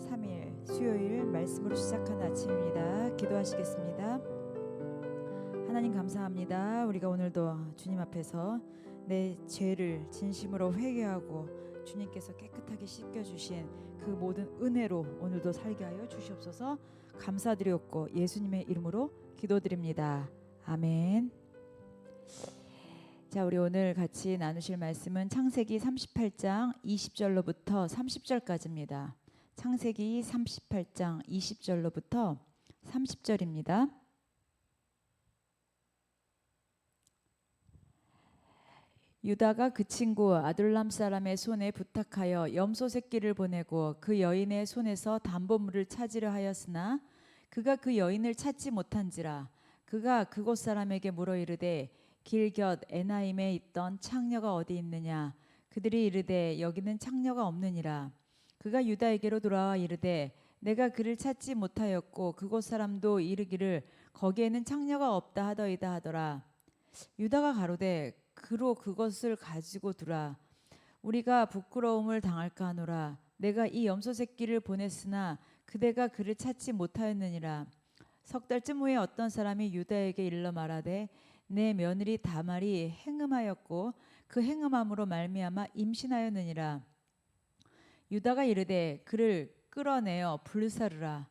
3일 수요일 말씀으로 시작하는 아침입니다. 기도하시겠습니다. 하나님 감사합니다. 우리가 오늘도 주님 앞에서 내 죄를 진심으로 회개하고 주님께서 깨끗하게 씻겨주신 그 모든 은혜로 오늘도 살게 하여 주시옵소서. 감사드리옵고 예수님의 이름으로 기도드립니다. 아멘. 자, 우리 오늘 같이 나누실 말씀은 창세기 38장 20절로부터 30절까지입니다. 창세기 38장 20절로부터 30절입니다. 유다가 그 친구 아둘람 사람의 손에 부탁하여 염소 새끼를 보내고 그 여인의 손에서 담보물을 찾으려 하였으나 그가 그 여인을 찾지 못한지라. 그가 그곳 사람에게 물어 이르되 길 곁 에나임에 있던 창녀가 어디 있느냐. 그들이 이르되 여기는 창녀가 없느니라. 그가 유다에게로 돌아와 이르되 내가 그를 찾지 못하였고 그곳 사람도 이르기를 거기에는 창녀가 없다 하더이다 하더라. 유다가 가로되 그로 그것을 가지고 두라. 우리가 부끄러움을 당할까 하노라. 내가 이 염소 새끼를 보냈으나 그대가 그를 찾지 못하였느니라. 석 달쯤 후에 어떤 사람이 유다에게 일러 말하되 내 며느리 다말이 행음하였고 그 행음함으로 말미암아 임신하였느니라. 유다가 이르되 그를 끌어내어 불사르라.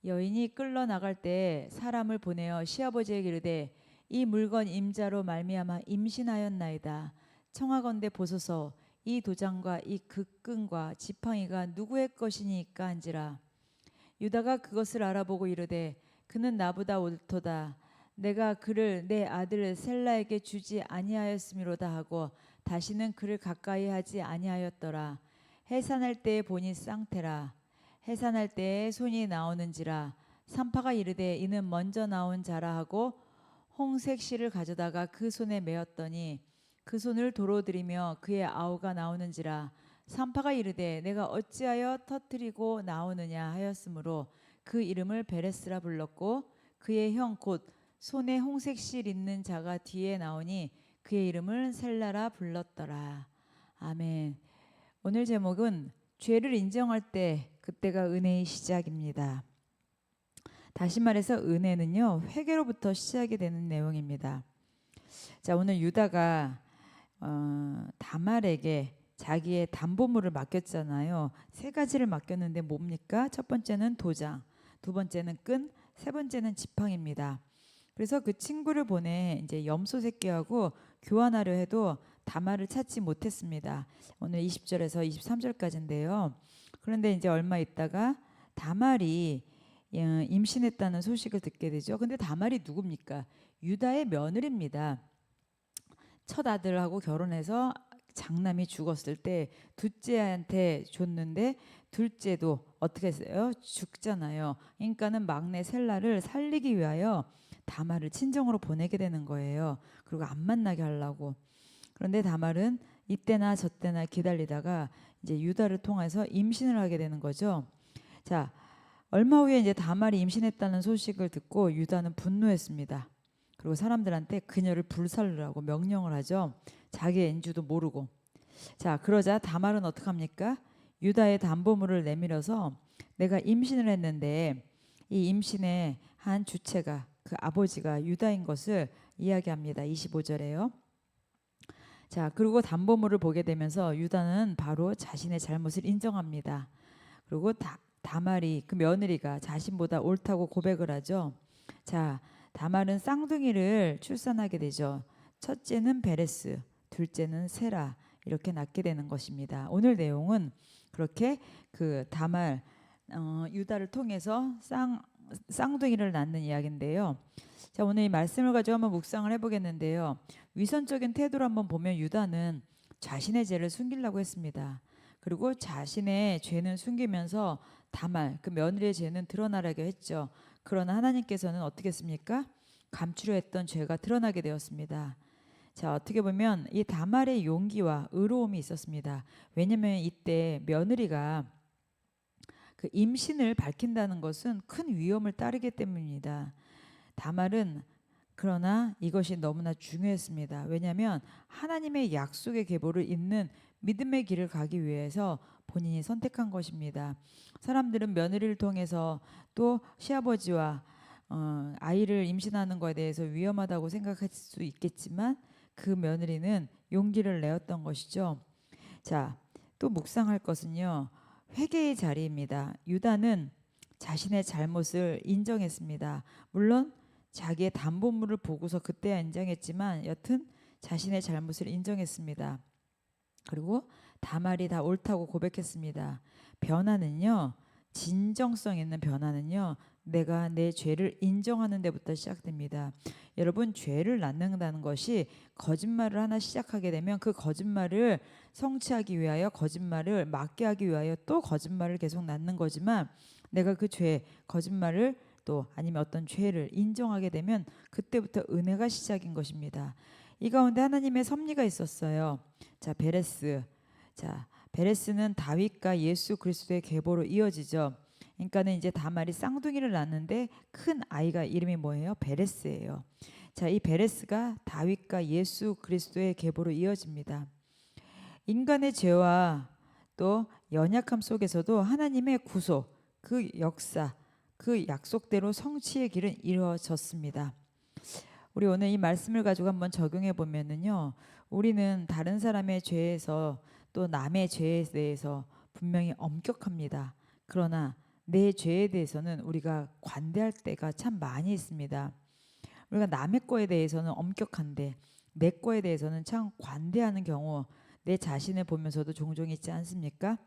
여인이 끌러 나갈 때 사람을 보내어 시아버지에게 이르되 이 물건 임자로 말미암아 임신하였나이다. 청하건대 보소서 이 도장과 이 극근과 지팡이가 누구의 것이니까 한지라. 유다가 그것을 알아보고 이르되 그는 나보다 옳도다. 내가 그를 내 아들 셀라에게 주지 아니하였음이로다 하고 다시는 그를 가까이 하지 아니하였더라. 해산할 때에 보니 쌍태라. 해산할 때에 손이 나오는지라. 산파가 이르되 이는 먼저 나온 자라 하고 홍색 실을 가져다가 그 손에 메었더니 그 손을 도로 들이며 그의 아우가 나오는지라. 산파가 이르되 내가 어찌하여 터뜨리고 나오느냐 하였으므로 그 이름을 베레스라 불렀고 그의 형 곧 손에 홍색 실 있는 자가 뒤에 나오니 그의 이름을 셀라라 불렀더라. 아멘. 오늘 제목은 죄를 인정할 때 그때가 은혜의 시작입니다. 다시 말해서 은혜는요, 회개로부터 시작이 되는 내용입니다. 자, 오늘 유다가 다말에게 자기의 담보물을 맡겼잖아요. 세 가지를 맡겼는데 뭡니까? 첫 번째는 도장, 두 번째는 끈, 세 번째는 지팡입니다. 그래서 그 친구를 보내 이제 염소 새끼하고 교환하려 해도 다말을 찾지 못했습니다. 오늘 20절에서 23절까지인데요. 그런데 이제 얼마 있다가 다말이 임신했다는 소식을 듣게 되죠. 근데 다말이 누굽니까? 유다의 며느리입니다. 첫 아들하고 결혼해서 장남이 죽었을 때 둘째한테 줬는데 둘째도 어떻게 했어요? 죽잖아요. 그러니까는 막내 셀라를 살리기 위하여 다말을 친정으로 보내게 되는 거예요. 그리고 안 만나게 하려고. 그런데 다말은 이때나 저때나 기다리다가 이제 유다를 통해서 임신을 하게 되는 거죠. 자, 얼마 후에 이제 다말이 임신했다는 소식을 듣고 유다는 분노했습니다. 그리고 사람들한테 그녀를 불살르라고 명령을 하죠. 자기의 인주도 모르고. 자, 그러자 다말은 어떡합니까? 유다의 담보물을 내밀어서 내가 임신을 했는데 이 임신의 한 주체가 그 아버지가 유다인 것을 이야기합니다. 25절에요. 자, 그리고 담보물을 보게 되면서 유다는 바로 자신의 잘못을 인정합니다. 그리고 다말이 그 며느리가 자신보다 옳다고 고백을 하죠. 자, 다말은 쌍둥이를 출산하게 되죠. 첫째는 베레스, 둘째는 세라 이렇게 낳게 되는 것입니다. 오늘 내용은 그렇게 그 다말 유다를 통해서 쌍둥이를 낳는 이야기인데요. 자, 오늘 이 말씀을 가지고 한번 묵상을 해보겠는데요. 위선적인 태도를 한번 보면 유다는 자신의 죄를 숨기려고 했습니다. 그리고 자신의 죄는 숨기면서 다말 그 며느리의 죄는 드러나려고 했죠. 그러나 하나님께서는 어떻게 했습니까? 감추려 했던 죄가 드러나게 되었습니다. 자, 어떻게 보면 이 다말의 용기와 의로움이 있었습니다. 왜냐하면 이때 며느리가 그 임신을 밝힌다는 것은 큰 위험을 따르기 때문입니다. 다말은 그러나 이것이 너무나 중요했습니다. 왜냐하면 하나님의 약속의 계보를 잇는 믿음의 길을 가기 위해서 본인이 선택한 것입니다. 사람들은 며느리를 통해서 또 시아버지와 아이를 임신하는 것에 대해서 위험하다고 생각할 수 있겠지만 그 며느리는 용기를 내었던 것이죠. 자, 또 묵상할 것은요. 회개의 자리입니다. 유다는 자신의 잘못을 인정했습니다. 물론 자기의 담보물을 보고서 그때야 인정했지만 여튼 자신의 잘못을 인정했습니다. 그리고 다말이 다 옳다고 고백했습니다. 변화는요. 진정성 있는 변화는요. 내가 내 죄를 인정하는 데부터 시작됩니다. 여러분, 죄를 낳는다는 것이 거짓말을 하나 시작하게 되면 그 거짓말을 성취하기 위하여, 거짓말을 막게 하기 위하여 또 거짓말을 계속 낳는 거지만, 내가 그 죄, 거짓말을 또 아니면 어떤 죄를 인정하게 되면 그때부터 은혜가 시작인 것입니다. 이 가운데 하나님의 섭리가 있었어요. 자, 베레스. 자, 베레스는 다윗과 예수 그리스도의 계보로 이어지죠. 그러니까는 이제 다말이 쌍둥이를 낳는데 큰 아이가 이름이 뭐예요? 베레스예요. 자, 이 베레스가 다윗과 예수 그리스도의 계보로 이어집니다. 인간의 죄와 또 연약함 속에서도 하나님의 구속, 그 역사, 그 약속대로 성취의 길은 이루어졌습니다. 우리 오늘 이 말씀을 가지고 한번 적용해 보면은요, 우리는 다른 사람의 죄에서 또 남의 죄에 대해서 분명히 엄격합니다. 그러나 내 죄에 대해서는 우리가 관대할 때가 참 많이 있습니다. 우리가 남의 거에 대해서는 엄격한데 내 거에 대해서는 참 관대하는 경우 내 자신을 보면서도 종종 있지 않습니까?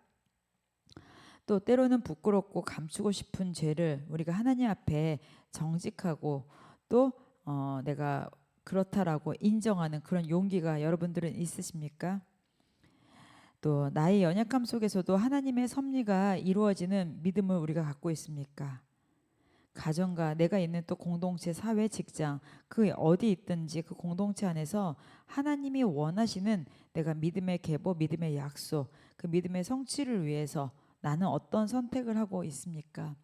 또 때로는 부끄럽고 감추고 싶은 죄를 우리가 하나님 앞에 정직하고 또 내가 그렇다라고 인정하는 그런 용기가 여러분들은 있으십니까? 또 나의 연약함 속에서도 하나님의 섭리가 이루어지는 믿음을 우리가 갖고 있습니까? 가정과 내가 있는 또 공동체, 사회, 직장, 그 어디 있든지 그 공동체 안에서 하나님이 원하시는 내가 믿음의 계보, 믿음의 약속, 그 믿음의 성취를 위해서 나는 어떤 선택을 하고 있습니까?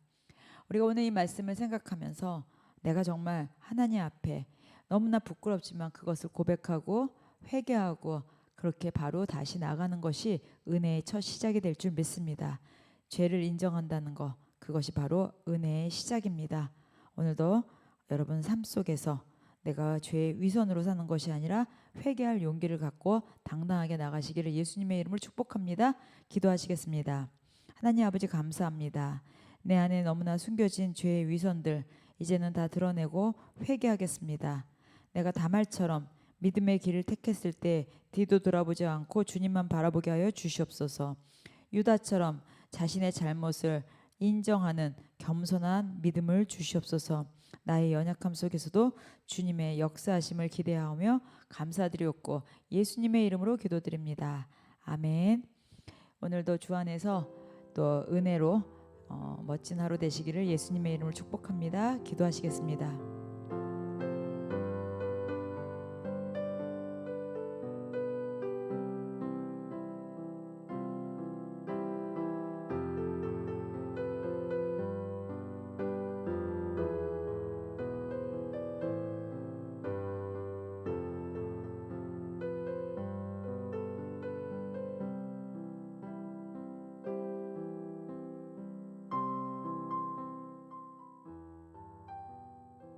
우리가 오늘 이 말씀을 생각하면서 내가 정말 하나님 앞에 너무나 부끄럽지만 그것을 고백하고 회개하고 그렇게 바로 다시 나가는 것이 은혜의 첫 시작이 될 줄 믿습니다. 죄를 인정한다는 것, 그것이 바로 은혜의 시작입니다. 오늘도 여러분 삶 속에서 내가 죄의 위선으로 사는 것이 아니라 회개할 용기를 갖고 당당하게 나가시기를 예수님의 이름으로 축복합니다. 기도하시겠습니다. 하나님 아버지 감사합니다. 내 안에 너무나 숨겨진 죄의 위선들 이제는 다 드러내고 회개하겠습니다. 내가 다말처럼 믿음의 길을 택했을 때 뒤도 돌아보지 않고 주님만 바라보게 하여 주시옵소서. 유다처럼 자신의 잘못을 인정하는 겸손한 믿음을 주시옵소서. 나의 연약함 속에서도 주님의 역사하심을 기대하며 감사드리옵고 예수님의 이름으로 기도드립니다. 아멘. 오늘도 주 안에서 또 은혜로 멋진 하루 되시기를 예수님의 이름으로 축복합니다. 기도하시겠습니다.